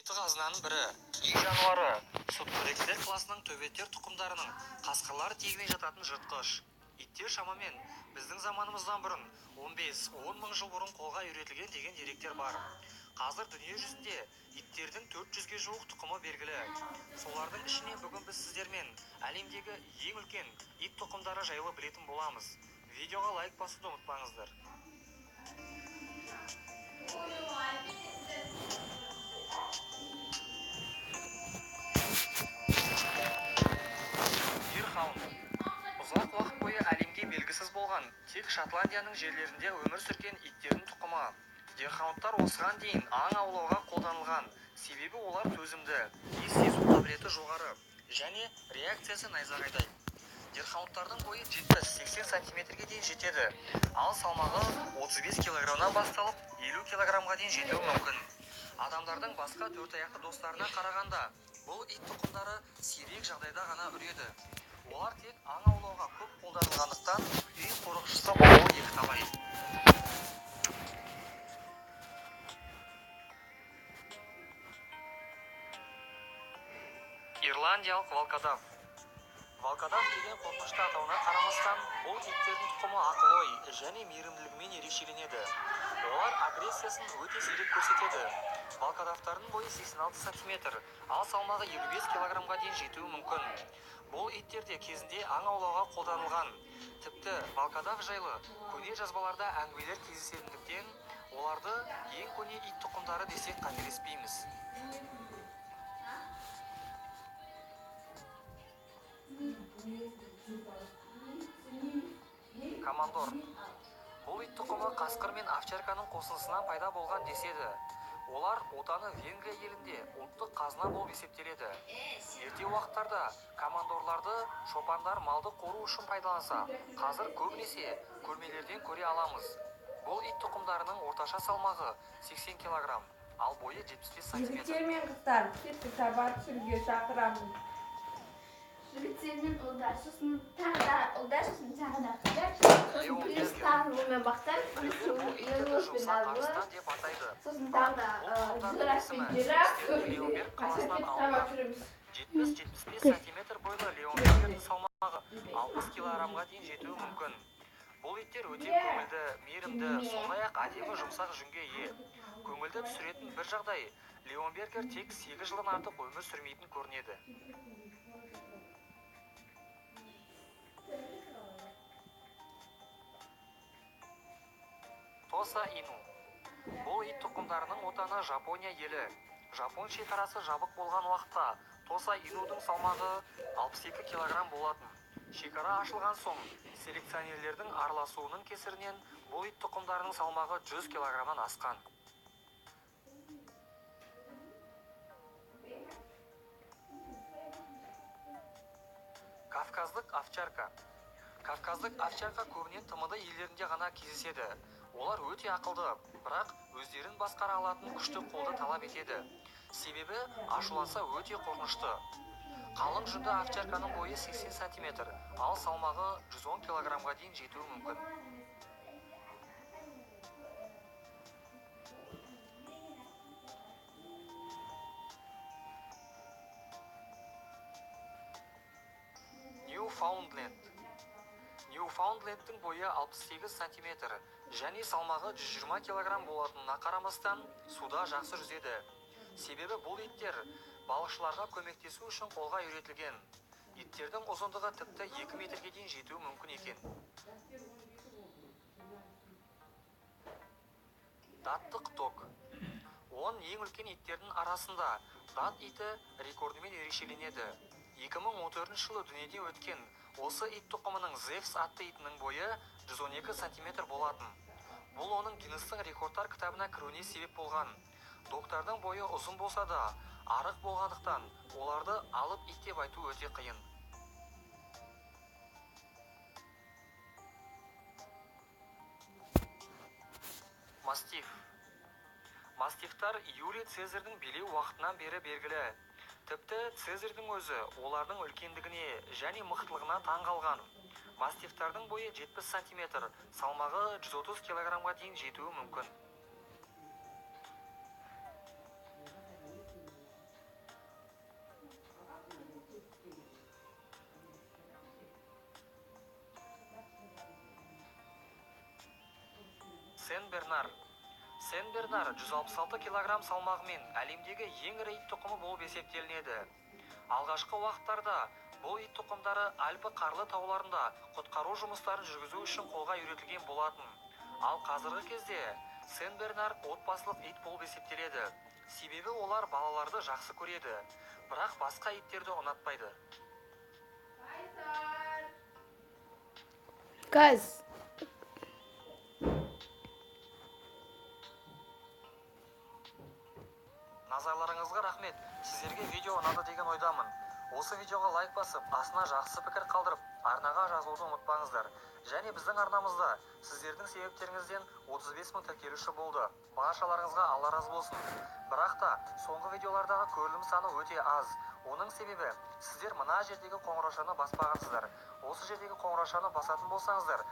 қасиетті қазынаның бірі үй жануары сүтқоректілер класының төбеттер тұқымдарының қасқырлар тегіне жататын жыртқыш. Иттер шамамен біздің заманымыздан бұрын 15-10 мың жыл бұрын қолға үйретілген деген деректер бар. Қазір дүние жүзінде иттердің 400-ге жуық тұқымы белгілі. Солардың ішіне бүгін біз сіздермен әлемдегі ең үлкен ит тұқымдары жайлы білетін боламыз. Видеоға лайк басуды ұмытпаңыздар. Ұзақ уақыт бойы әлемге белгісіз болған, тек Шотландияның жерлерінде өмір сүрген иттердің тұқымы. Дирхаундтар осыған дейін аң аулауға қолданылған, себебі олар төзімді, иіс сезу қабілеті жоғары және реакциясы найзағайдай. Дирхаундтардың бойы 70-80 сантиметрге дейін жетеді, ал салмағы 35 килограммнан басталып 50 килограммға дейін жетуі мүмкін. Адамдардың басқа төртаяқты достарына қарағанда, бұл ит тұқымдары сирек жағдайда ғана үреді. Олар тек аң аулауға көп қолданылғандықтан үй қорықшысы болуы екіталай. Ирландиялық волкодав. Волкодав деген қорқынышты атауына қарамастан, бұл иттердің тұқымы ақыл-ой және мейірімділігімен ерекшеленеді. Олар агрессиясын өте сирек көрсетеді. Волкодавтардың бойы 86 сантиметр, ал салмағы 55 килограммға дейін жетуі мүмкін. Бұл иттерде кезінде аң аулауға қолданылған. Тіпті волкодав жайлы көне жазбаларда әңгімелер кездесетіндіктен, оларды ең көне ит тұқымдары десек қателеспейміз. Командор. Бұл ит тұқымы қасқыр мен овчарканың қосылысынан пайда болған деседі. Олар отаны Венгрия елінде ұлттық қазына болып есептеледі. Ерте уақыттарда командорларды шопандар малды қору үшін пайдаланса, қазір көбінесе көрмелерден көре аламыз. Бұл ит тұқымдарының орташа салмағы 80 килограмм, ал бойы 75 сантиметр. Жігіттер мен қыздар, кетті сабақ түсіруге шақырамын. Жігіттер мен ұлдар, сосын тағы да қыдар, сосын плюс тағылымен бақтар, плюс ұлымен алғы, сосын тағы да жырас пен жираф, қасапет табақ жүреміз. 70-75 сантиметр бойлы Леонбергердің салмағы 60 килограммға дейін жетуі мүмкін. Бұл иттер өте көңілді, мейірімді, сондай-ақ әдемі жұмсақ жүнге ие. Көңілді түсіретін бір жағдай, Леонбергер тек 8 жылдан артық өмір сүрмейтін көрінеді. Тоса ину. Бұл ит тұқымдарының отаны Жапония елі. Жапон шекарасы жабық болған уақытта Тоса инудың салмағы 62 килограмм болатын. Шекара ашылған соң, селекционерлердің араласуының кесірінен бұл ит тұқымдарының салмағы 100 килограммнан асқан. Кавказдық овчарка. Кавказдық овчарка көбінен тмд елдерінде ғана кездеседі. Олар өте ақылды, бірақ өздерін басқара алатын күшті қолды талап етеді. Себебі ашуланса өте қорқынышты. Қалың жүнді овчарканың бойы 80 сантиметр, ал салмағы 110 килограммға дейін жетуі мүмкін. Ньюфаундленд. Ньюфаундлендтің бойы 68 сантиметр және салмағы 120 килограмм болатынына қарамастан суда жақсы жүзеді. Себебі бұл иттер балықшыларға көмектесу үшін қолға үйретілген. Иттердің ұзындығы тіпті 2 метрге дейін жетуі мүмкін екен. Даттық ток. Он ең үлкен иттердің арасында дат иті рекордымен ерекшеленеді. 2014 жылы дүниеде өткен осы ит тұқымының Зевс атты итінің бойы 112 сантиметр болатын. Бұл оның Гиннестің рекордтар кітабына кіруіне себеп болған. Доктардың бойы ұзын болса да, арық болғандықтан оларды алып ит деп айту өте қиын. Мастиф. Мастифтар Юлий Цезарьдің билеу уақытынан бері белгілі. Тіпті Цезарьдің өзі олардың үлкендігіне және мықтылығына таң қалған. Мастифтардың бойы 70 сантиметр, салмағы 130 килограммға дейін жетуі мүмкін. Сен-Бернар 166 килограмм салмағымен әлемдегі ең ірі ит тұқымы болып есептелінеді. Алғашқы уақыттарда бұл ит тұқымдары Альпі қарлы тауларында құтқару жұмыстарын жүргізу үшін қолға үйретілген болатын. Ал қазіргі кезде Сен-Бернар отбасылық ит болып есептеледі. Себебі олар балаларды жақсы көреді, бірақ басқа иттерді ұнатпайды. Газ. Назарларыңызға рахмет. Сіздерге видео ұнады деген ойдамын. Осы видеоға лайк басып, астына жақсы пікір қалдырып, арнаға жазылуды ұмытпаңыздар. Және біздің арнамызда сіздердің себептеріңізден 35 000 тіркелуші болды. Баршаларыңызға Алла разы болсын. Бірақ та соңғы видеолардағы көрілім саны өте аз. Оның себебі сіздер мына жердегі қоңыраушаны баспағансыздар. Осы жердегі қоңыраушаны басатын болсаңыздар,